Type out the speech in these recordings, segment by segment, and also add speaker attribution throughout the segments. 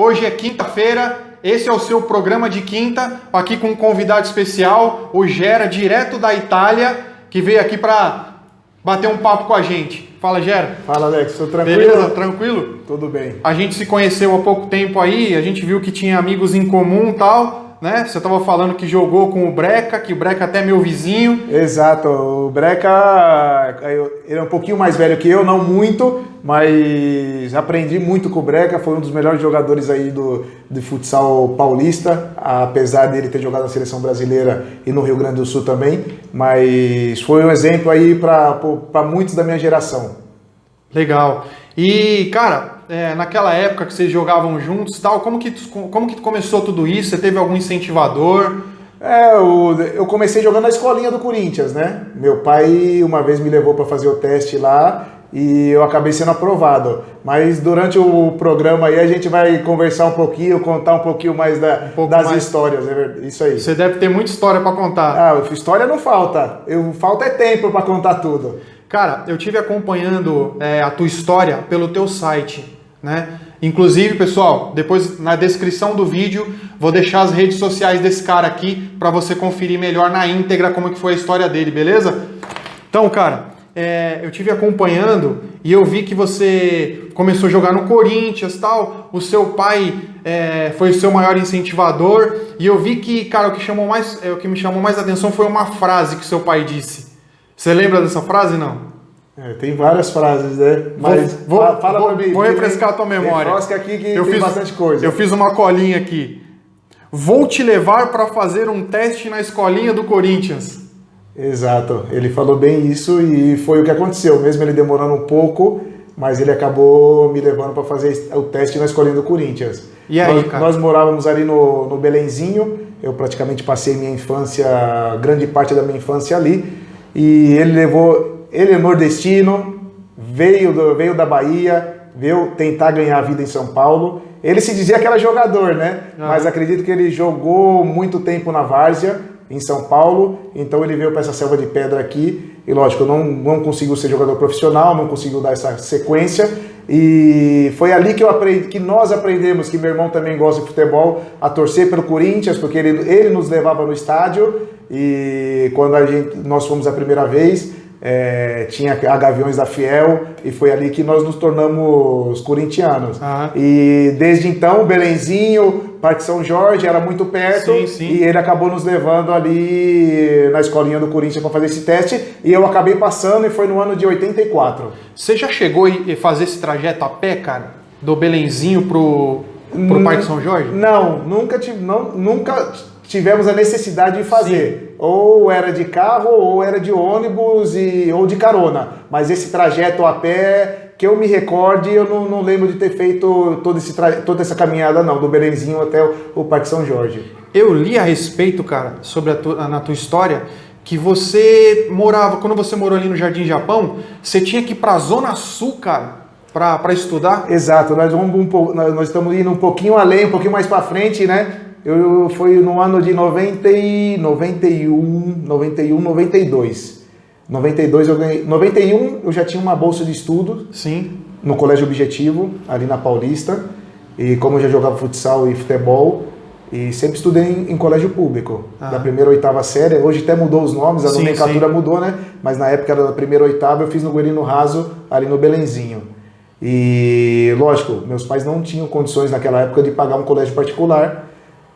Speaker 1: hoje é quinta-feira, esse é o seu programa de quinta, aqui com um convidado especial, o Gera, direto da Itália, que veio aqui para bater um papo com a gente. Fala, Gera.
Speaker 2: Fala, Alex, tudo tranquilo?
Speaker 1: Beleza, tranquilo?
Speaker 2: Tudo bem.
Speaker 1: A gente se conheceu há pouco tempo aí, a gente viu que tinha amigos em comum e tal, né? Você estava falando que jogou com o Breca, que o Breca até é meu vizinho.
Speaker 2: Exato, o Breca, ele é um pouquinho mais velho que eu, não muito, mas aprendi muito com o Breca, foi um dos melhores jogadores aí do futsal paulista, apesar dele ter jogado na seleção brasileira e no Rio Grande do Sul também, mas foi um exemplo aí para muitos da minha geração.
Speaker 1: Legal. E, cara, naquela época que vocês jogavam juntos e tal, como que começou tudo isso? Você teve algum incentivador?
Speaker 2: Eu comecei jogando na escolinha do Corinthians, né? Meu pai uma vez me levou para fazer o teste lá e eu acabei sendo aprovado. Mas durante o programa aí a gente vai conversar um pouquinho, contar um pouquinho mais das histórias, isso aí.
Speaker 1: Você deve ter muita história para contar.
Speaker 2: História não falta, falta é tempo para contar tudo.
Speaker 1: Cara, eu tive acompanhando a tua história pelo teu site, né? Inclusive, pessoal, depois na descrição do vídeo vou deixar as redes sociais desse cara aqui para você conferir melhor na íntegra como que foi a história dele, beleza? Então, cara, eu tive acompanhando e eu vi que você começou a jogar no Corinthians e tal, o seu pai foi o seu maior incentivador e eu vi que, cara, o que me chamou mais atenção foi uma frase que seu pai disse. Você lembra dessa frase, não?
Speaker 2: Tem várias frases, né? Mas fala pra mim.
Speaker 1: Vou refrescar a tua memória.
Speaker 2: Refresca aqui que tem bastante coisa.
Speaker 1: Eu fiz uma colinha aqui. Vou te levar para fazer um teste na escolinha do Corinthians.
Speaker 2: Exato. Ele falou bem isso e foi o que aconteceu. Mesmo ele demorando um pouco, mas ele acabou me levando para fazer o teste na escolinha do Corinthians.
Speaker 1: E aí, cara?
Speaker 2: Nós morávamos ali no Belenzinho. Eu praticamente passei grande parte da minha infância ali. E ele é nordestino, veio da Bahia, veio tentar ganhar a vida em São Paulo. Ele se dizia que era jogador, né? Mas acredito que ele jogou muito tempo na várzea, em São Paulo, então ele veio para essa selva de pedra aqui. E lógico, não conseguiu ser jogador profissional, não conseguiu dar essa sequência. E foi ali que nós aprendemos, que meu irmão também gosta de futebol, a torcer pelo Corinthians, porque ele nos levava no estádio. E quando nós fomos a primeira vez, tinha a Gaviões da Fiel, e foi ali que nós nos tornamos corintianos. E desde então, Belenzinho, Parque São Jorge, era muito perto,
Speaker 1: sim.
Speaker 2: E ele acabou nos levando ali na escolinha do Corinthians para fazer esse teste, e eu acabei passando, e foi no ano de 84.
Speaker 1: Você já chegou a fazer esse trajeto a pé, cara? Do Belenzinho pro Parque São Jorge?
Speaker 2: Não, nunca tivemos a necessidade de fazer. Sim. Ou era de carro, ou era de ônibus, ou de carona. Mas esse trajeto a pé, que eu me recorde, eu não lembro de ter feito toda essa caminhada, não, do Belenzinho até o Parque São Jorge. Eu
Speaker 1: li a respeito, cara, sobre na tua história, que você quando você morou ali no Jardim Japão, você tinha que ir pra Zona Sul, cara, para estudar? Exato, nós estamos indo um pouquinho além, um pouquinho mais para frente, né? Foi no ano de 91, 92. 92 eu ganhei. 91 eu já tinha uma bolsa de estudo. Sim.
Speaker 2: No Colégio Objetivo, ali na Paulista. E como eu já jogava futsal e futebol, e sempre estudei em colégio público. Da primeira à oitava série, hoje até mudou os nomes, a nomenclatura mudou, né? Mas na época era da primeira à oitava, eu fiz no Guerino Raso, ali no Belenzinho. E lógico, meus pais não tinham condições naquela época de pagar um colégio particular.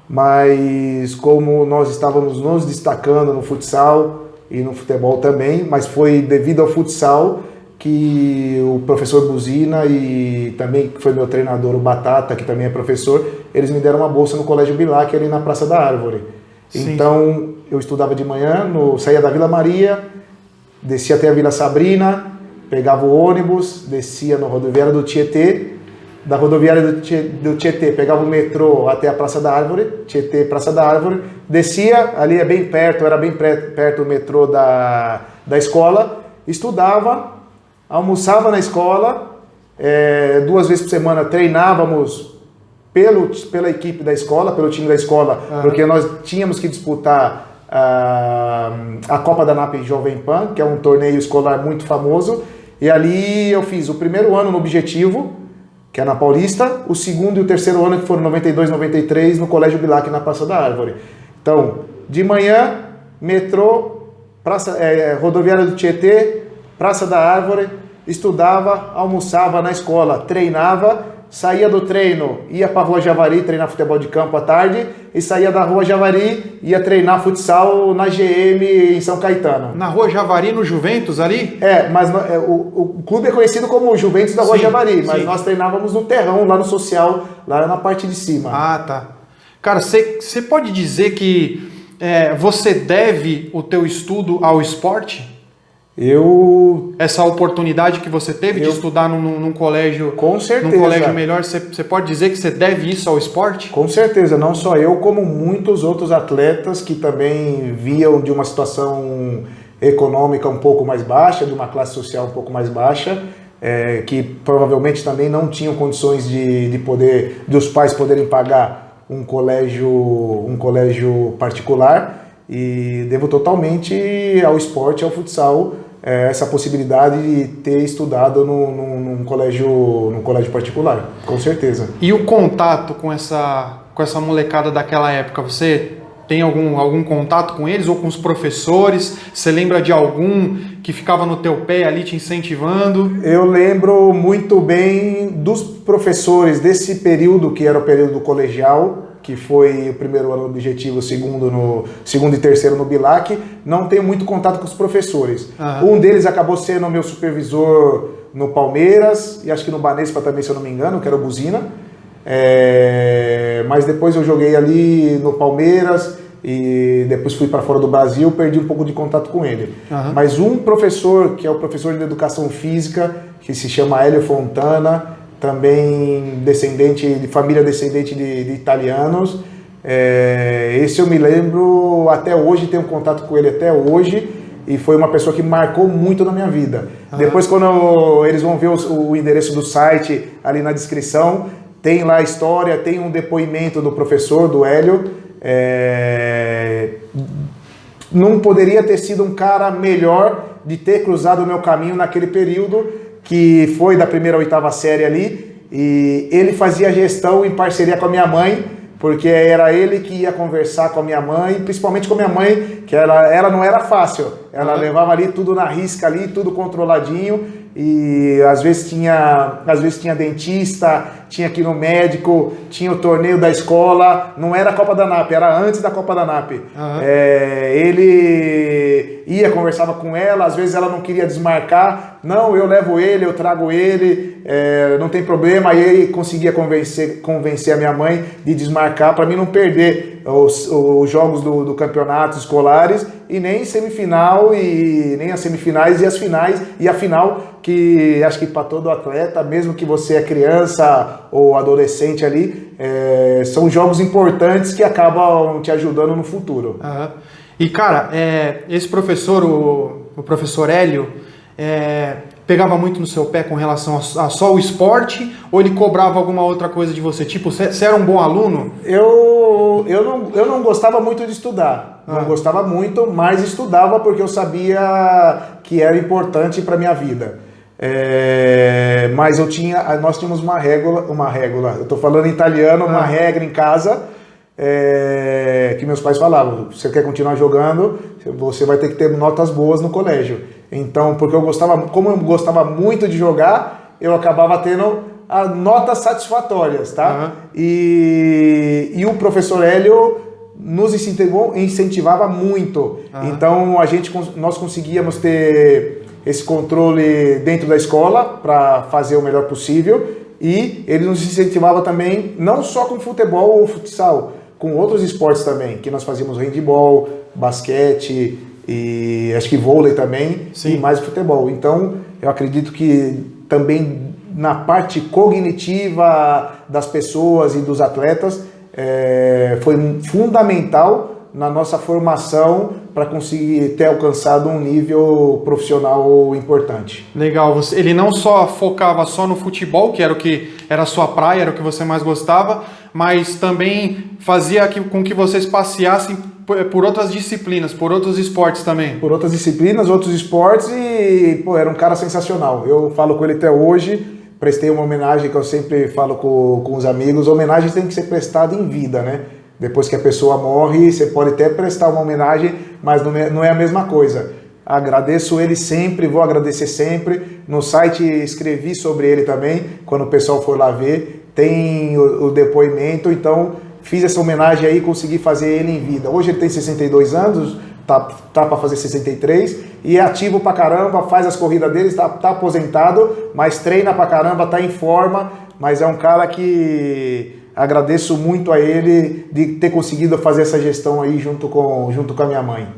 Speaker 2: Mas como nós estávamos nos destacando no futsal e no futebol também, mas foi devido ao futsal que o professor Buzina e também que foi meu treinador, o Batata, que também é professor, eles me deram uma bolsa no Colégio Bilac, ali na Praça da Árvore. Sim. Então eu estudava de manhã, saía da Vila Maria, descia até a Vila Sabrina, pegava o ônibus, descia no rodoviário do Tietê, da rodoviária do Tietê, pegava o metrô até a Praça da Árvore, Tietê, Praça da Árvore, descia, ali era bem perto o metrô da escola, estudava, almoçava na escola, 2 vezes por semana treinávamos pela equipe da escola, pelo time da escola, porque nós tínhamos que disputar a Copa da NAP Jovem Pan, que é um torneio escolar muito famoso, e ali eu fiz o primeiro ano no Objetivo, que é na Paulista, o segundo e o terceiro ano, que foram 92, 93, no Colégio Bilac, na Praça da Árvore. Então, de manhã, metrô, rodoviária do Tietê, Praça da Árvore, estudava, almoçava na escola, treinava, saía do treino, ia para a Rua Javari treinar futebol de campo à tarde e saía da Rua Javari, ia treinar futsal na GM em São Caetano.
Speaker 1: Na Rua Javari, no Juventus ali?
Speaker 2: Mas o clube é conhecido como Juventus da Rua Javari, mas nós treinávamos no terrão, lá no social, lá na parte de cima.
Speaker 1: Ah, tá. Cara, você pode dizer que você deve o teu estudo ao esporte? Essa oportunidade que você teve de estudar num colégio,
Speaker 2: com certeza,
Speaker 1: num colégio melhor, você pode dizer que você deve isso ao esporte?
Speaker 2: Com certeza, não só eu, como muitos outros atletas que também viam de uma situação econômica um pouco mais baixa, de uma classe social um pouco mais baixa, que provavelmente também não tinham condições de os pais poderem pagar um colégio particular. E devo totalmente ao esporte, ao futsal, essa possibilidade de ter estudado num colégio particular, com certeza.
Speaker 1: E o contato com essa molecada daquela época, você tem algum contato com eles ou com os professores? Você lembra de algum que ficava no teu pé ali te incentivando? Eu lembro muito bem dos professores desse período, que era o período colegial, que foi o primeiro ano no Objetivo, o segundo e terceiro no Bilac. Não tenho muito contato com os professores. Um deles acabou sendo o meu supervisor no Palmeiras, e acho que no Banespa também, se eu não me engano, que era o Buzina. Mas depois eu joguei ali no Palmeiras, e depois fui para fora do Brasil, perdi um pouco de contato com ele. Mas um professor, que é o professor de Educação Física, que se chama Hélio Fontana, também família descendente de italianos. Esse eu me lembro até hoje, tenho contato com ele até hoje, e foi uma pessoa que marcou muito na minha vida. Depois, quando eles vão ver o endereço do site ali na descrição, tem lá a história, tem um depoimento do professor, do Hélio. Não poderia ter sido um cara melhor de ter cruzado o meu caminho naquele período, que foi da primeira à oitava série ali, e ele fazia gestão em parceria com a minha mãe, porque era ele que ia conversar com a minha mãe, principalmente com a minha mãe, que ela não era fácil, ela levava ali tudo na risca ali, tudo controladinho, e às vezes tinha dentista, tinha que ir no médico, tinha o torneio da escola, não era a Copa da NAP, era antes da Copa da NAP. Ele conversava com ela, às vezes ela não queria desmarcar, não, eu levo ele, eu trago ele, não tem problema, aí ele conseguia convencer a minha mãe de desmarcar para mim não perder os jogos do campeonato escolares, e nem semifinal, e nem as semifinais e as finais, e a final, que acho que para todo atleta, mesmo que você é criança ou adolescente ali, são jogos importantes que acabam te ajudando no futuro. E cara, esse professor, o professor Hélio, pegava muito no seu pé com relação a só o esporte, ou ele cobrava alguma outra coisa de você? Tipo, você era um bom aluno? Eu não gostava muito de estudar. Não gostava muito, mas estudava porque eu sabia que era importante para minha vida. Mas nós tínhamos uma regra, eu estou falando em italiano, uma regra em casa, que meus pais falavam: você quer continuar jogando, você vai ter que ter notas boas no colégio. Então, como eu gostava muito de jogar, eu acabava tendo notas satisfatórias, tá? E o professor Hélio nos incentivava muito. Então nós conseguíamos ter esse controle dentro da escola para fazer o melhor possível, e ele nos incentivava também, não só com futebol ou futsal, com outros esportes também, que nós fazíamos handebol, basquete e acho que vôlei também. Sim. E mais futebol. Então eu acredito que também na parte cognitiva das pessoas e dos atletas foi fundamental na nossa formação para conseguir ter alcançado um nível profissional importante. Legal, ele não só focava só no futebol, que era a sua praia, era o que você mais gostava, mas também fazia com que vocês passeassem por outras disciplinas, por outros esportes também. Por outras disciplinas, outros esportes, e era um cara sensacional. Eu falo com ele até hoje.
Speaker 2: prestei uma homenagem que eu sempre falo com os amigos, homenagens tem que ser prestada em vida, né? Depois que a pessoa morre, você pode até prestar uma homenagem, mas não é a mesma coisa. Agradeço ele sempre, vou agradecer sempre. No site escrevi sobre ele também, quando o pessoal for lá ver, tem o depoimento, então fiz essa homenagem aí, consegui fazer ele em vida. Hoje ele tem 62 anos, tá para fazer 63 e é ativo pra caramba, faz as corridas dele, tá aposentado, mas treina pra caramba, tá em forma, mas é um cara que agradeço muito a ele de ter conseguido fazer essa gestão aí junto com a minha mãe.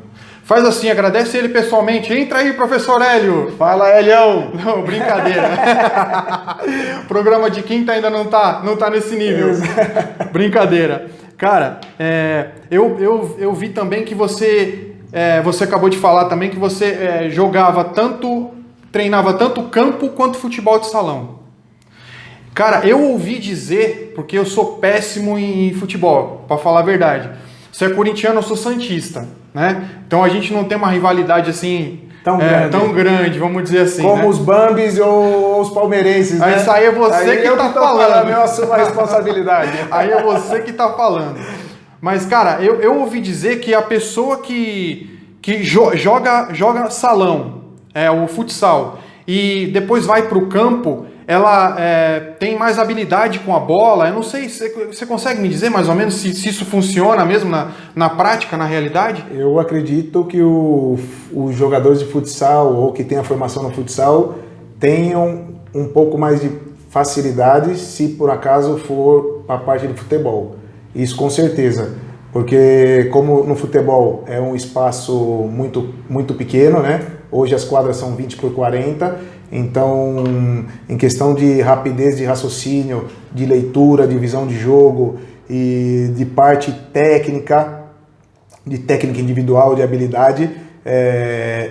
Speaker 1: Faz assim, agradece ele pessoalmente. Entra aí, professor Hélio.
Speaker 2: Fala, Helião.
Speaker 1: Não, brincadeira. O programa de quinta ainda não tá nesse nível. Brincadeira. Cara, eu vi também que você acabou de falar também que você treinava tanto campo quanto futebol de salão. Cara, eu ouvi dizer, porque eu sou péssimo em futebol, para falar a verdade. Você é corintiano, eu sou santista, né? Então a gente não tem uma rivalidade assim tão grande, vamos dizer assim.
Speaker 2: Como
Speaker 1: né?
Speaker 2: os Bambis ou os palmeirenses, né?
Speaker 1: Isso aí é você que tá falando.
Speaker 2: Eu assumo a responsabilidade.
Speaker 1: Aí é você que tá falando. Mas, cara, eu ouvi dizer que a pessoa que joga salão, o futsal, e depois vai pro campo, ela tem mais habilidade com a bola. Eu não sei, você consegue me dizer mais ou menos se isso funciona mesmo na prática, na realidade?
Speaker 2: Eu acredito que os jogadores de futsal ou que tem a formação no futsal tenham um pouco mais de facilidade se por acaso for a parte de futebol. Isso com certeza, porque como no futebol é um espaço muito, muito pequeno, né? Hoje as quadras são 20 por 40, então em questão de rapidez de raciocínio, de leitura, de visão de jogo e de parte técnica, de técnica individual, de habilidade,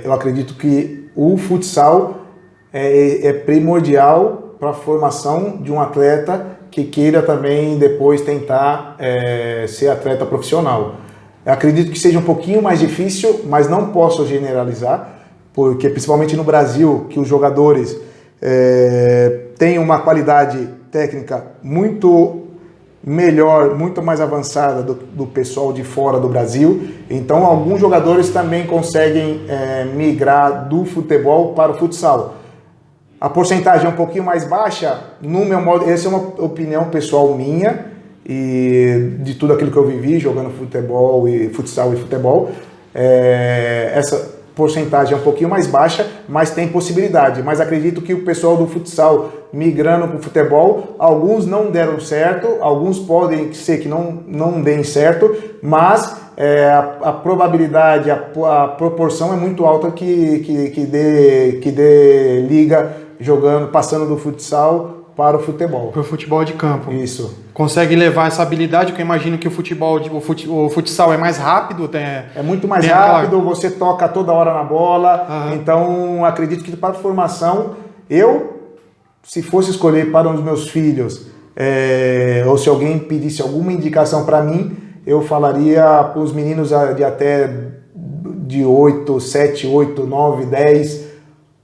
Speaker 2: eu acredito que o futsal é primordial para a formação de um atleta que queira também depois tentar ser atleta profissional. Eu acredito que seja um pouquinho mais difícil, mas não posso generalizar, porque principalmente no Brasil, que os jogadores têm uma qualidade técnica muito melhor, muito mais avançada do pessoal de fora do Brasil. Então alguns jogadores também conseguem migrar do futebol para o futsal. A porcentagem é um pouquinho mais baixa, no meu modo, essa é uma opinião pessoal minha e de tudo aquilo que eu vivi jogando futebol e futsal e futebol. Essa porcentagem é um pouquinho mais baixa, mas tem possibilidade. Mas acredito que o pessoal do futsal migrando para o futebol, alguns não deram certo, alguns podem ser que não deem certo, mas a probabilidade, a proporção é muito alta que dê liga jogando, passando do futsal para o futebol.
Speaker 1: Para o futebol de campo.
Speaker 2: Isso.
Speaker 1: Consegue levar essa habilidade, que eu imagino que o futsal é mais rápido.
Speaker 2: É muito mais rápido, você toca toda hora na bola. Então acredito que para a formação, se fosse escolher para os meus filhos, ou se alguém pedisse alguma indicação para mim, eu falaria para os meninos de até de 7, 8, 9, 10,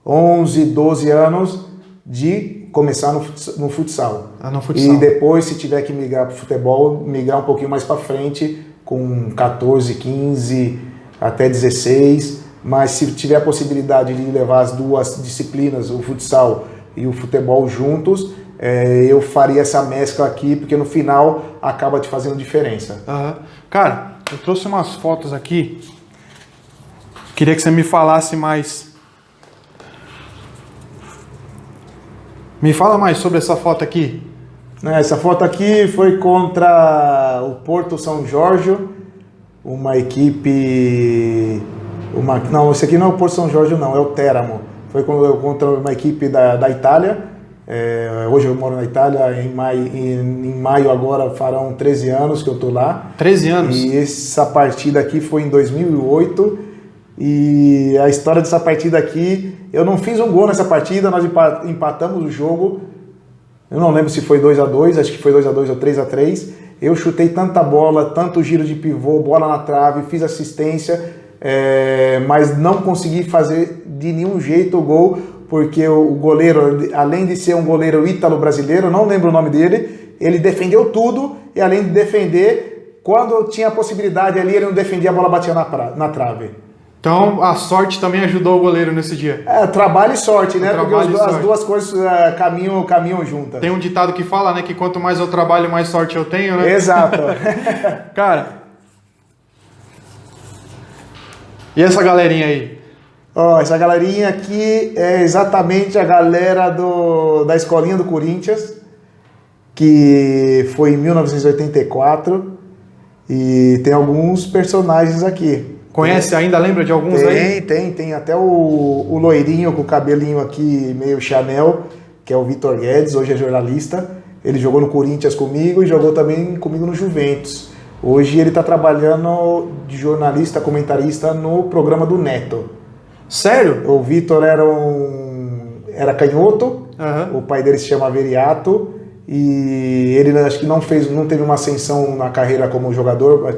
Speaker 2: 11, 12 anos de começar no futsal.
Speaker 1: No futsal.
Speaker 2: E depois, se tiver que migrar para o futebol, migrar um pouquinho mais para frente, com 14, 15, até 16. Mas se tiver a possibilidade de levar as duas disciplinas, o futsal e o futebol juntos, eu faria essa mescla aqui, porque no final acaba te fazendo diferença.
Speaker 1: Cara, eu trouxe umas fotos aqui. Queria que você me falasse mais. Me fala mais sobre essa foto aqui.
Speaker 2: Essa foto aqui foi contra o Porto São Jorge, uma equipe... Não, esse aqui não é o Porto São Jorge, não, é o Teramo. Foi contra uma equipe da Itália. Hoje eu moro na Itália, em maio agora farão 13 anos que eu estou lá.
Speaker 1: 13 anos?
Speaker 2: E essa partida aqui foi em 2008. E a história dessa partida aqui, eu não fiz um gol nessa partida, nós empatamos o jogo. Eu não lembro se foi 2-2, acho que foi 2-2 ou 3-3. Eu chutei tanta bola, tanto giro de pivô, bola na trave, fiz assistência, mas não consegui fazer de nenhum jeito o gol, porque o goleiro, além de ser um goleiro ítalo-brasileiro, não lembro o nome dele, ele defendeu tudo e além de defender, quando tinha a possibilidade ali, ele não defendia, a bola batia na trave.
Speaker 1: Então a sorte também ajudou o goleiro nesse dia.
Speaker 2: Trabalho e sorte, né? Porque as
Speaker 1: sorte.
Speaker 2: duas coisas caminham juntas.
Speaker 1: Tem um ditado que fala, né, que quanto mais eu trabalho, mais sorte eu tenho, né?
Speaker 2: Exato.
Speaker 1: Cara, e essa galerinha aí?
Speaker 2: Essa galerinha aqui é exatamente a galera da escolinha do Corinthians, que foi em 1984, e tem alguns personagens aqui.
Speaker 1: Conhece ainda? Lembra de alguns aí?
Speaker 2: Tem até o loirinho com o cabelinho aqui meio Chanel, que é o Vitor Guedes, hoje é jornalista. Ele jogou no Corinthians comigo e jogou também comigo no Juventus. Hoje ele está trabalhando de jornalista, comentarista no programa do Neto.
Speaker 1: Sério?
Speaker 2: O Vitor era canhoto, o pai dele se chama Veriato, e ele acho que não teve uma ascensão na carreira como jogador,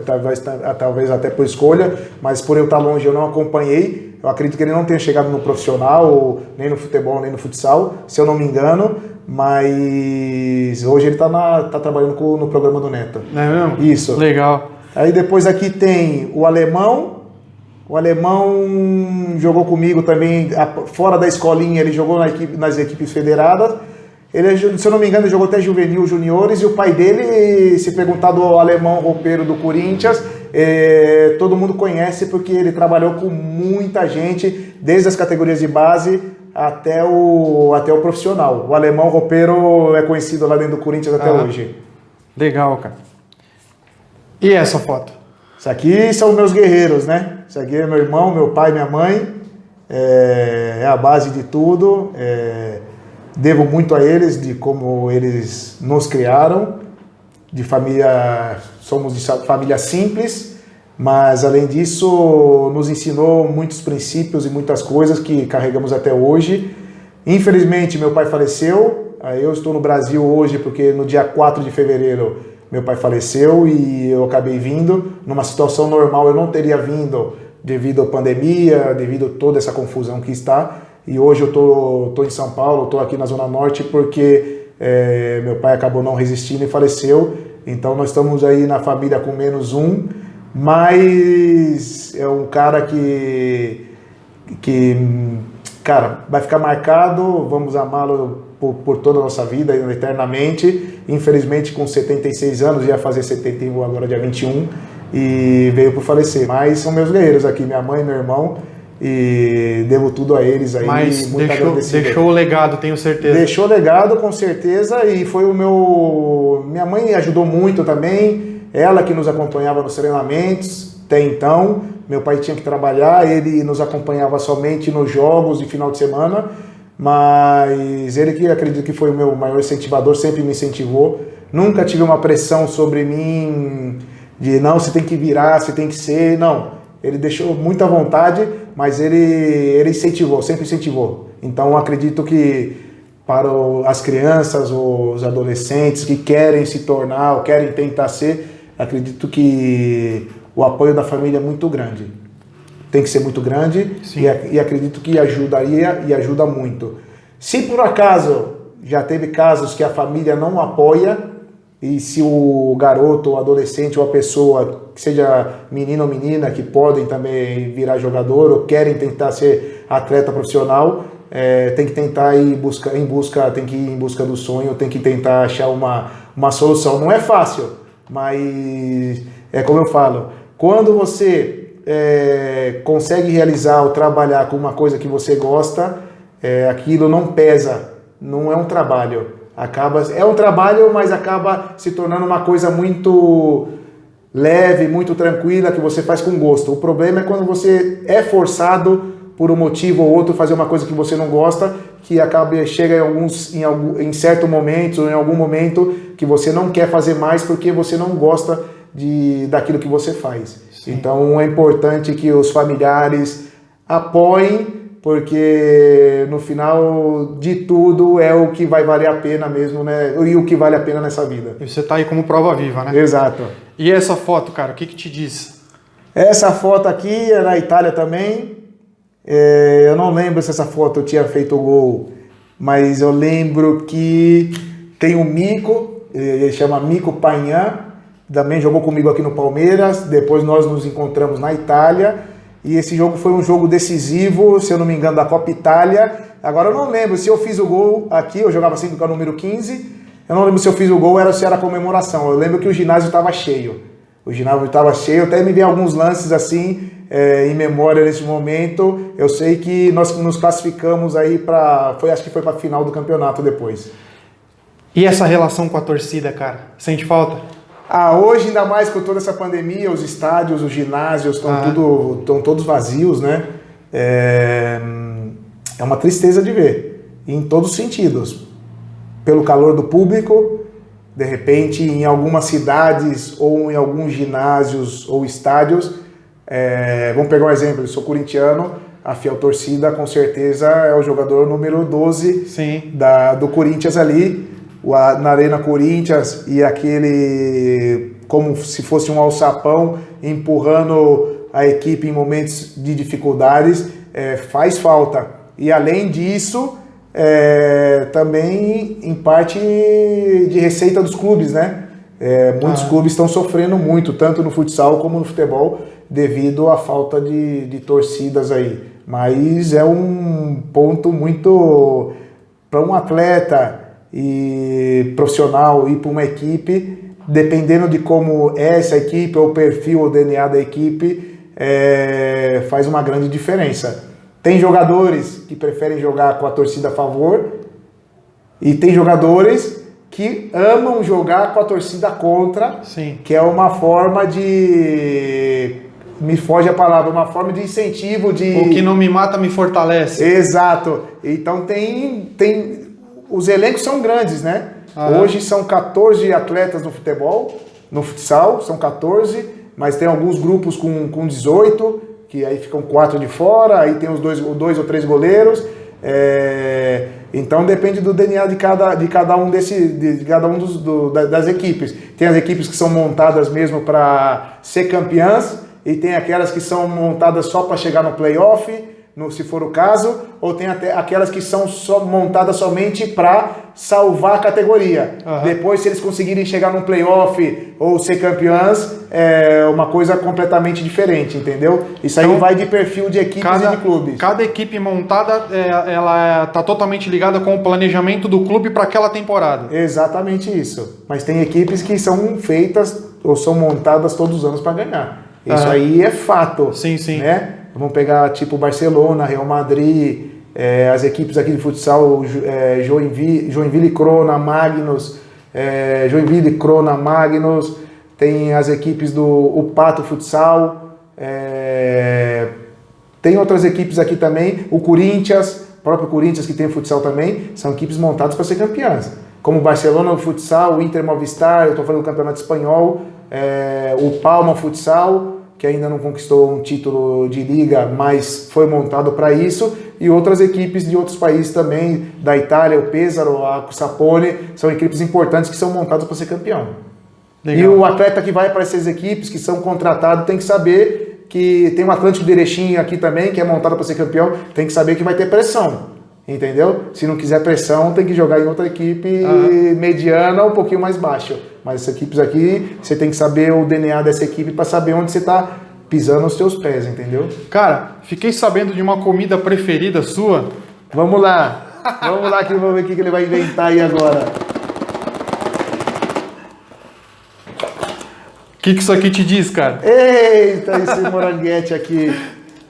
Speaker 2: talvez até por escolha, mas por eu estar longe eu não acompanhei. Eu acredito que ele não tenha chegado no profissional, nem no futebol, nem no futsal, se eu não me engano, mas hoje ele está trabalhando no programa do Neto.
Speaker 1: É mesmo?
Speaker 2: Isso.
Speaker 1: Legal.
Speaker 2: Aí depois aqui tem o Alemão. O Alemão jogou comigo também, fora da escolinha, ele jogou nas equipes federadas. Ele, se eu não me engano, ele jogou até juvenil, juniores, e o pai dele, se perguntar do Alemão roupeiro do Corinthians, todo mundo conhece porque ele trabalhou com muita gente, desde as categorias de base até o profissional. O Alemão roupeiro é conhecido lá dentro do Corinthians até hoje.
Speaker 1: Legal, cara. E essa foto?
Speaker 2: Isso aqui são meus guerreiros, né? Isso aqui é meu irmão, meu pai, minha mãe. É a base de tudo. Devo muito a eles, de como eles nos criaram. Somos de família simples, mas além disso nos ensinou muitos princípios e muitas coisas que carregamos até hoje. Infelizmente meu pai faleceu. Eu estou no Brasil hoje porque no dia 4 de fevereiro meu pai faleceu e eu acabei vindo. Numa situação normal eu não teria vindo devido à pandemia, devido a toda essa confusão que está. E hoje eu tô em São Paulo, estou aqui na Zona Norte porque meu pai acabou não resistindo e faleceu. Então nós estamos aí na família com menos um, mas é um cara que cara, vai ficar marcado, vamos amá-lo por toda a nossa vida, eternamente. Infelizmente com 76 anos, ia fazer 71 agora dia 21, e veio por falecer. Mas são meus guerreiros aqui, minha mãe e meu irmão, e devo tudo a eles aí.
Speaker 1: Mas deixou o legado, tenho certeza.
Speaker 2: Deixou legado, com certeza, e foi minha mãe ajudou muito também, ela que nos acompanhava nos treinamentos, até então. Meu pai tinha que trabalhar, ele nos acompanhava somente nos jogos de final de semana, mas ele que acredito que foi o meu maior incentivador, sempre me incentivou. Nunca tive uma pressão sobre mim de não, você tem que virar, você tem que ser, não. Ele deixou muita vontade, mas ele incentivou, sempre incentivou. Então acredito que para as crianças, os adolescentes que querem se tornar, ou querem tentar ser, acredito que o apoio da família é muito grande. Tem que ser muito grande e acredito que ajudaria e ajuda muito. Se por acaso já teve casos que a família não apoia, e se o garoto, o adolescente ou a pessoa, que seja menino ou menina, que podem também virar jogador ou querem tentar ser atleta profissional, tem que tentar ir tem que ir em busca do sonho, tem que tentar achar uma solução. Não é fácil, mas é como eu falo, quando você consegue realizar ou trabalhar com uma coisa que você gosta, aquilo não pesa, não é um trabalho. É um trabalho, mas acaba se tornando uma coisa muito leve, muito tranquila, que você faz com gosto. O problema é quando você é forçado por um motivo ou outro fazer uma coisa que você não gosta, que chega em certos momentos ou em algum momento que você não quer fazer mais porque você não gosta daquilo que você faz. Sim. Então é importante que os familiares apoiem, porque no final de tudo é o que vai valer a pena mesmo, né? E o que vale a pena nessa vida.
Speaker 1: E você tá aí como prova viva, né?
Speaker 2: Exato.
Speaker 1: E essa foto, cara, o que te diz?
Speaker 2: Essa foto aqui é na Itália também. Eu não lembro se essa foto eu tinha feito o gol, mas eu lembro que tem o Mico, ele chama Mico Pagnã, também jogou comigo aqui no Palmeiras, depois nós nos encontramos na Itália, e esse jogo foi um jogo decisivo, se eu não me engano, da Copa Itália. Agora eu não lembro se eu fiz o gol aqui, eu jogava sempre com o número 15, eu não lembro se eu fiz o gol ou se era comemoração. Eu lembro que o ginásio estava cheio. O ginásio estava cheio, até me veio alguns lances assim, em memória nesse momento. Eu sei que nós nos classificamos aí acho que foi para a final do campeonato depois.
Speaker 1: E essa relação com a torcida, cara? Sente falta?
Speaker 2: Hoje, ainda mais com toda essa pandemia, os estádios, os ginásios estão todos vazios, né? É uma tristeza de ver, em todos os sentidos. Pelo calor do público, de repente, em algumas cidades ou em alguns ginásios ou estádios, vamos pegar um exemplo, eu sou corintiano, a fiel torcida com certeza é o jogador número 12 do Corinthians ali, na Arena Corinthians, e aquele como se fosse um alçapão empurrando a equipe em momentos de dificuldades, faz falta. E além disso, também em parte de receita dos clubes, né? Muitos clubes estão sofrendo muito, tanto no futsal como no futebol, devido à falta de torcidas aí. Mas é um ponto muito para um atleta e profissional ir para uma equipe, dependendo de como é essa equipe, ou o perfil ou DNA da equipe, faz uma grande diferença. Tem jogadores que preferem jogar com a torcida a favor e tem jogadores que amam jogar com a torcida contra, que é uma forma de... Me foge a palavra, uma forma de incentivo de...
Speaker 1: O que não me mata me fortalece.
Speaker 2: Exato. Então tem... Os elencos são grandes, né? Hoje são 14 atletas no futebol, no futsal, são 14, mas tem alguns grupos com 18, que aí ficam 4 de fora, aí tem os dois ou três goleiros. Então depende do DNA de cada um das equipes. Tem as equipes que são montadas mesmo para ser campeãs, e tem aquelas que são montadas só para chegar no playoff, se for o caso, ou tem até aquelas que são montadas somente para salvar a categoria. Depois, se eles conseguirem chegar no playoff ou ser campeãs, é uma coisa completamente diferente, entendeu? Isso aí vai de perfil de equipes e de clubes.
Speaker 1: Cada equipe montada, ela está totalmente ligada com o planejamento do clube para aquela temporada.
Speaker 2: Exatamente isso. Mas tem equipes que são feitas ou são montadas todos os anos para ganhar. Isso aí é fato.
Speaker 1: Sim.
Speaker 2: Né? Vamos pegar tipo Barcelona, Real Madrid, as equipes aqui de futsal, Joinville, Crona, Magnus, tem as equipes do Pato Futsal, tem outras equipes aqui também, o Corinthians, o próprio Corinthians que tem futsal também, são equipes montadas para ser campeãs. Como o Barcelona o futsal, o Inter Movistar, eu estou falando do Campeonato Espanhol, o Palma Futsal, que ainda não conquistou um título de liga, mas foi montado para isso, e outras equipes de outros países também, da Itália, o Pesaro, a Sapone, são equipes importantes que são montadas para ser campeão. Legal. E o atleta que vai para essas equipes, que são contratados, tem que saber que tem o Atlântico de Erechim aqui também, que é montado para ser campeão, tem que saber que vai ter pressão. Entendeu? Se não quiser pressão, tem que jogar em outra equipe mediana ou um pouquinho mais baixa. Mas essas equipes aqui, você tem que saber o DNA dessa equipe para saber onde você está pisando os seus pés, entendeu?
Speaker 1: Cara, fiquei sabendo de uma comida preferida sua.
Speaker 2: Vamos lá que vamos ver o que ele vai inventar aí agora.
Speaker 1: O que isso aqui te diz, cara?
Speaker 2: Eita, esse moranguete aqui.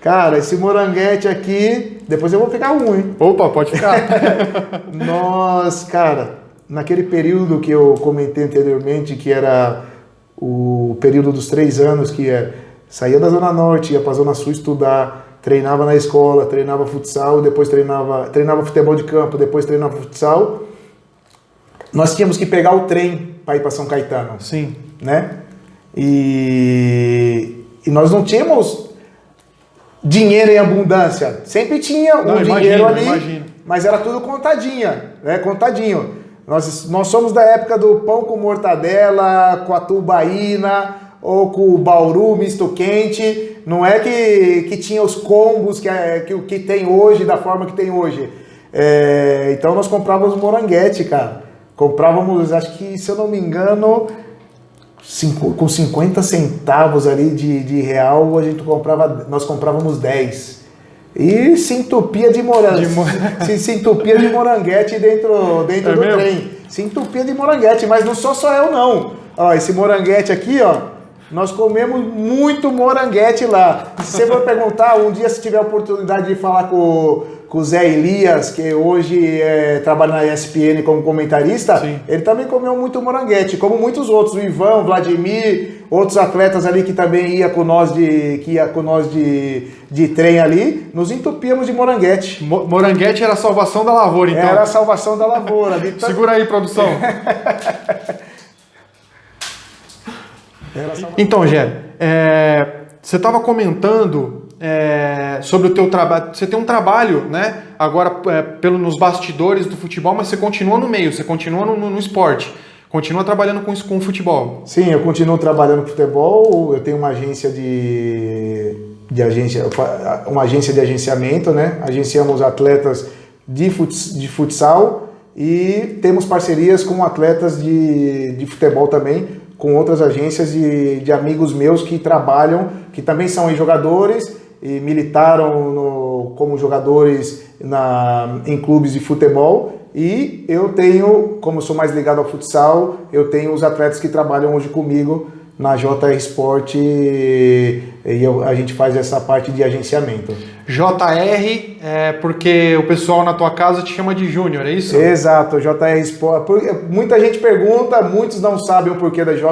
Speaker 2: Cara, esse moranguete aqui, depois eu vou pegar um, hein?
Speaker 1: Opa, pode ficar.
Speaker 2: Nossa, cara, naquele período que eu comentei anteriormente, que era o período dos 3 anos, que saía da Zona Norte, ia pra Zona Sul estudar, treinava na escola, treinava futsal, depois treinava futebol de campo, depois treinava futsal. Nós tínhamos que pegar o trem para ir para São Caetano.
Speaker 1: Sim.
Speaker 2: Né? E nós não tínhamos dinheiro em abundância. Sempre tinha dinheiro ali, mas era tudo contadinho. Nós somos da época do pão com mortadela, com a tubaína, ou com o Bauru misto quente. Não é que tinha os combos que tem hoje, da forma que tem hoje. Então nós comprávamos moranguete, cara. Comprávamos, acho que, se eu não me engano, com 50 centavos ali de real, nós comprávamos 10. E se entupia de morango. Se entupia de moranguete dentro do trem. Se entupia de moranguete, mas não sou só eu não. Ó, esse moranguete aqui, ó, nós comemos muito moranguete lá. Se você for perguntar, um dia se tiver a oportunidade de falar com o Zé Elias, que hoje trabalha na ESPN como comentarista, sim, ele também comeu muito moranguete, como muitos outros, o Ivan, o Vladimir, outros atletas ali que também ia com nós de trem ali, nos entupíamos de moranguete.
Speaker 1: Moranguete era a salvação da lavoura, então.
Speaker 2: Era a salvação da lavoura.
Speaker 1: Segura aí, produção. Então, Gério, você estava comentando sobre o teu trabalho. Você tem um trabalho, né? Agora nos bastidores do futebol, mas você continua no meio, você continua no esporte. Continua trabalhando com futebol.
Speaker 2: Sim, eu continuo trabalhando com futebol. Eu tenho uma agência uma agência de agenciamento, né? Agenciamos atletas de futsal e temos parcerias com atletas de futebol também, com outras agências de amigos meus que trabalham, que também são jogadores e militaram como jogadores em clubes de futebol. E eu tenho, como eu sou mais ligado ao futsal, eu tenho os atletas que trabalham hoje comigo na JR Sport e a gente faz essa parte de agenciamento.
Speaker 1: JR porque o pessoal na tua casa te chama de Júnior, é isso?
Speaker 2: Exato, JR Sport. Muita gente pergunta, muitos não sabem o porquê da JR.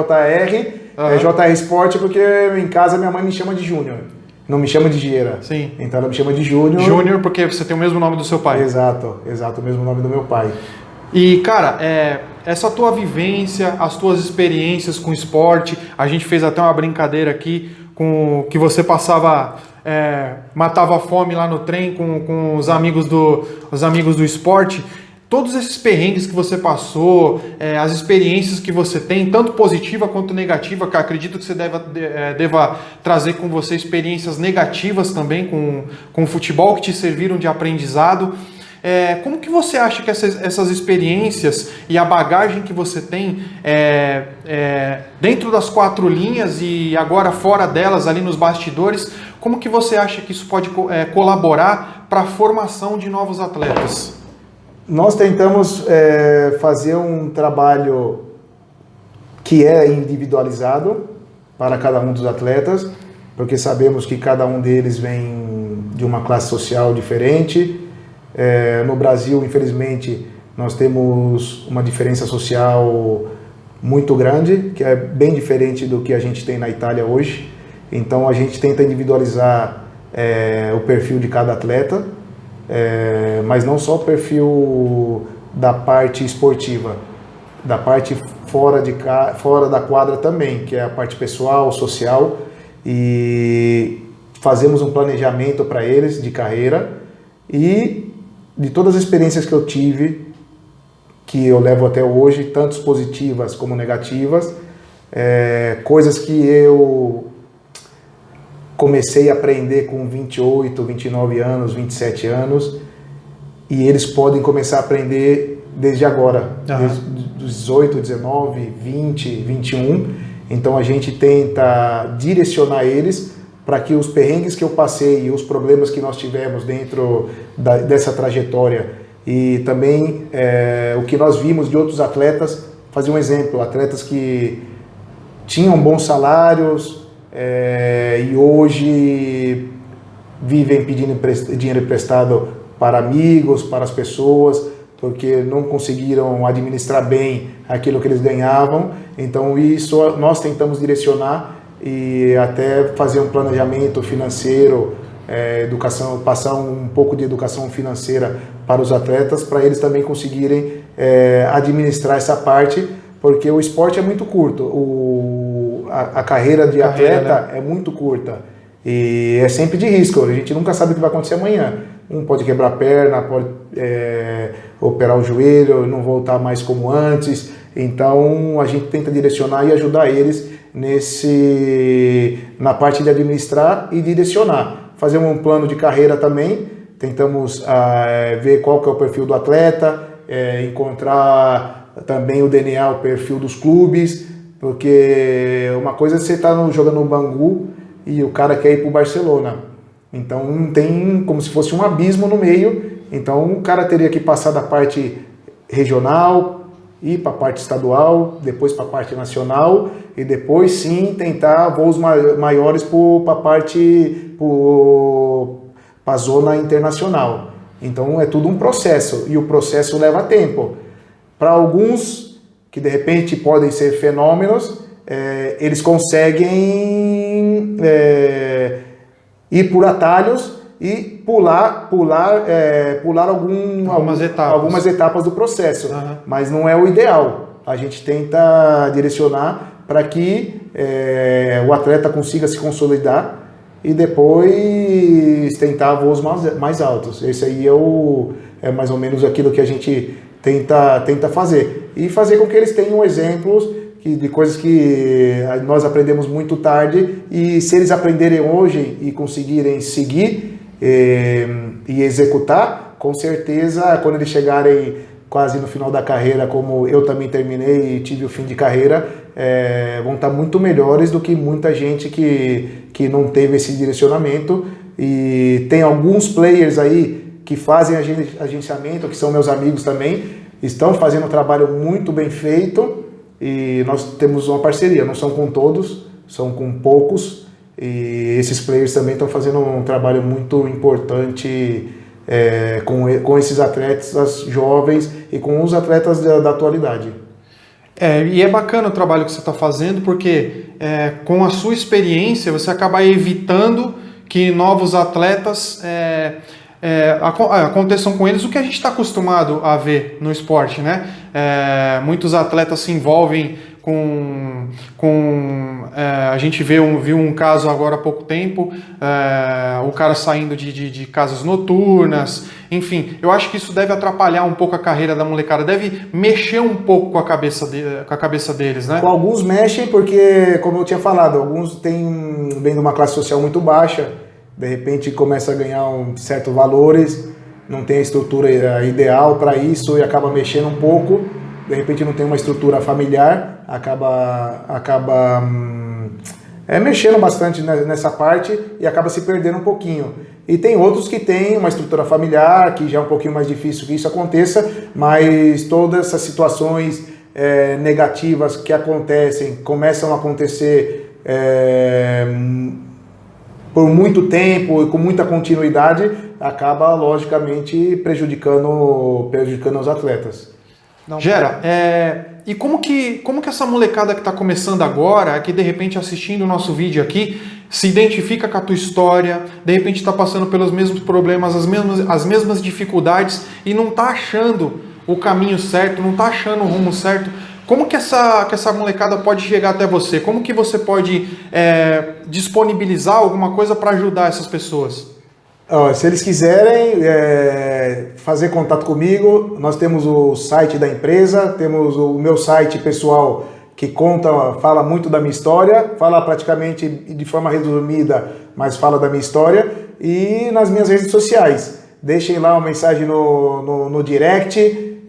Speaker 2: Uhum. JR Sport porque em casa minha mãe me chama de Júnior. Não me chama de Gieira.
Speaker 1: Sim.
Speaker 2: Então ela me chama de Júnior.
Speaker 1: Júnior porque você tem o mesmo nome do seu pai.
Speaker 2: Exato, o mesmo nome do meu pai.
Speaker 1: E, cara, essa tua vivência, as tuas experiências com esporte, a gente fez até uma brincadeira aqui com que você matava a fome lá no trem com os amigos do esporte. Todos esses perrengues que você passou, as experiências que você tem, tanto positiva quanto negativa, que acredito que você deva trazer com você experiências negativas também com o futebol que te serviram de aprendizado. Como que você acha que essas experiências e a bagagem que você tem dentro das quatro linhas e agora fora delas, ali nos bastidores, como que você acha que isso pode colaborar para a formação de novos atletas?
Speaker 2: Nós tentamos fazer um trabalho que é individualizado para cada um dos atletas, porque sabemos que cada um deles vem de uma classe social diferente. No Brasil, infelizmente, nós temos uma diferença social muito grande, que é bem diferente do que a gente tem na Itália hoje. Então a gente tenta individualizar o perfil de cada atleta, mas não só o perfil da parte esportiva, da parte fora da quadra também, que é a parte pessoal, social, e fazemos um planejamento para eles de carreira. E de todas as experiências que eu tive, que eu levo até hoje, tanto positivas como negativas, coisas que eu comecei a aprender com 28, 29 anos, 27 anos, e eles podem começar a aprender desde agora, desde os 18, 19, 20, 21. Então a gente tenta direcionar eles para que os perrengues que eu passei e os problemas que nós tivemos dentro dessa trajetória e também o que nós vimos de outros atletas, fazer um exemplo, atletas que tinham bons salários e hoje vivem pedindo dinheiro emprestado para amigos, para as pessoas, porque não conseguiram administrar bem aquilo que eles ganhavam. Então isso nós tentamos direcionar e até fazer um planejamento financeiro, educação, passar um pouco de educação financeira para os atletas, para eles também conseguirem administrar essa parte, porque o esporte é muito curto, a carreira de atleta, né, é muito curta e é sempre de risco, a gente nunca sabe o que vai acontecer amanhã. Um pode quebrar a perna, pode operar o joelho, não voltar mais como antes. Então a gente tenta direcionar e ajudar eles na parte de administrar e direcionar. Fazer um plano de carreira também, tentamos ver qual que é o perfil do atleta, encontrar também o DNA, o perfil dos clubes, porque uma coisa é você estar jogando no Bangu e o cara quer ir para o Barcelona. Então tem como se fosse um abismo no meio, então o cara teria que passar da parte regional, ir para a parte estadual, depois para a parte nacional e depois sim tentar voos maiores para a zona internacional. Então é tudo um processo e o processo leva tempo. Para alguns que de repente podem ser fenômenos, eles conseguem ir por atalhos e pular algumas etapas do processo, mas não é o ideal. A gente tenta direcionar para que o atleta consiga se consolidar e depois tentar voos mais altos. Esse aí é mais ou menos aquilo que a gente tenta fazer. E fazer com que eles tenham exemplos de coisas que nós aprendemos muito tarde, e se eles aprenderem hoje e conseguirem seguir e executar, com certeza quando eles chegarem quase no final da carreira, como eu também terminei e tive o fim de carreira, vão estar muito melhores do que muita gente que não teve esse direcionamento. E tem alguns players aí que fazem agenciamento, que são meus amigos também, estão fazendo um trabalho muito bem feito, e nós temos uma parceria, não são com todos, são com poucos, e esses players também estão fazendo um trabalho muito importante com esses atletas jovens e com os atletas da atualidade.
Speaker 1: E é bacana o trabalho que você está fazendo, porque com a sua experiência você acaba evitando que novos atletas aconteçam com eles o que a gente está acostumado a ver no esporte, né? Muitos atletas se envolvem a gente viu um caso agora há pouco tempo, o cara saindo de casas noturnas, enfim, eu acho que isso deve atrapalhar um pouco a carreira da molecada, deve mexer um pouco com a cabeça deles, né?
Speaker 2: Com alguns mexem porque, como eu tinha falado, alguns vêm de uma classe social muito baixa, de repente começa a ganhar certos valores, não tem a estrutura ideal para isso e acaba mexendo um pouco, de repente não tem uma estrutura familiar, acaba mexendo bastante nessa parte e acaba se perdendo um pouquinho. E tem outros que têm uma estrutura familiar, que já é um pouquinho mais difícil que isso aconteça, mas todas essas situações negativas que começam a acontecer por muito tempo e com muita continuidade, acaba logicamente prejudicando os atletas.
Speaker 1: Gera, e como que essa molecada que está começando agora, que de repente assistindo o nosso vídeo aqui, se identifica com a tua história, de repente está passando pelos mesmos problemas, as mesmas dificuldades e não está achando o caminho certo, não está achando o rumo certo, como que essa molecada pode chegar até você? Como que você pode disponibilizar alguma coisa para ajudar essas pessoas?
Speaker 2: Se eles quiserem fazer contato comigo, nós temos o site da empresa, temos o meu site pessoal que fala muito da minha história, fala praticamente de forma resumida, mas fala da minha história, e nas minhas redes sociais. Deixem lá uma mensagem no direct,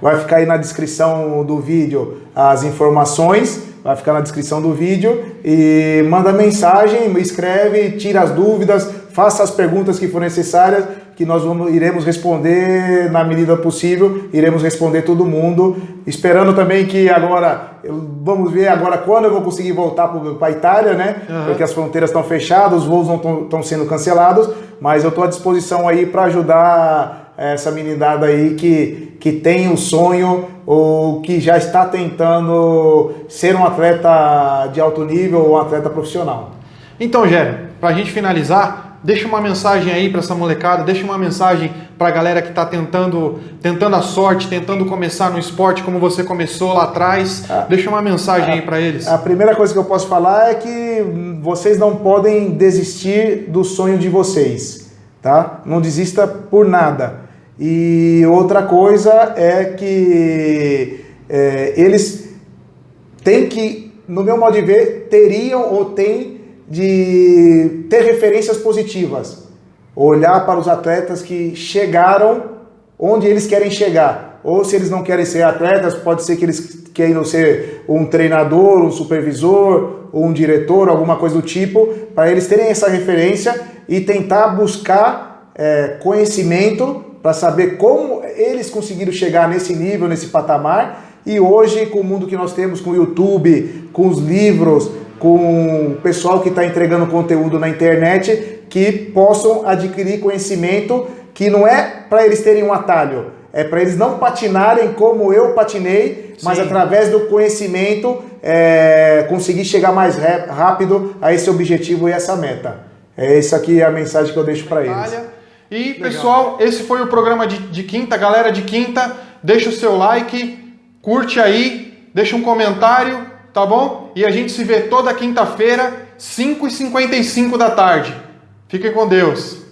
Speaker 2: vai ficar aí na descrição do vídeo as informações, vai ficar na descrição do vídeo, e manda mensagem, escreve, tira as dúvidas, faça as perguntas que forem necessárias, que nós iremos responder na medida possível, iremos responder todo mundo, esperando também que vamos ver agora quando eu vou conseguir voltar para a Itália, né? Porque as fronteiras estão fechadas, os voos não estão sendo cancelados, mas eu estou à disposição aí para ajudar essa meninada aí que tem um sonho ou que já está tentando ser um atleta de alto nível ou um atleta profissional.
Speaker 1: Então, Gera, para a gente finalizar, deixa uma mensagem aí para essa molecada, deixa uma mensagem para a galera que está tentando a sorte, tentando começar no esporte como você começou lá atrás. Deixa uma mensagem aí para eles.
Speaker 2: A primeira coisa que eu posso falar é que vocês não podem desistir do sonho de vocês, tá? Não desista por nada. E outra coisa é que eles têm que no meu modo de ver, teriam ou têm de ter referências positivas. Olhar para os atletas que chegaram onde eles querem chegar. Ou se eles não querem ser atletas, pode ser que eles queiram ser um treinador, um supervisor, ou um diretor, alguma coisa do tipo, para eles terem essa referência e tentar buscar conhecimento para saber como eles conseguiram chegar nesse nível, nesse patamar. E hoje, com o mundo que nós temos, com o YouTube, com os livros, com o pessoal que está entregando conteúdo na internet, que possam adquirir conhecimento que não é para eles terem um atalho, é para eles não patinarem como eu patinei, mas através do conhecimento conseguir chegar mais rápido a esse objetivo e essa meta. Essa aqui é a mensagem que eu deixo para eles.
Speaker 1: E pessoal, esse foi o programa de quinta. Galera de quinta, deixa o seu like, curte aí, deixa um comentário, tá bom? E a gente se vê toda quinta-feira, 5h55 da tarde. Fiquem com Deus.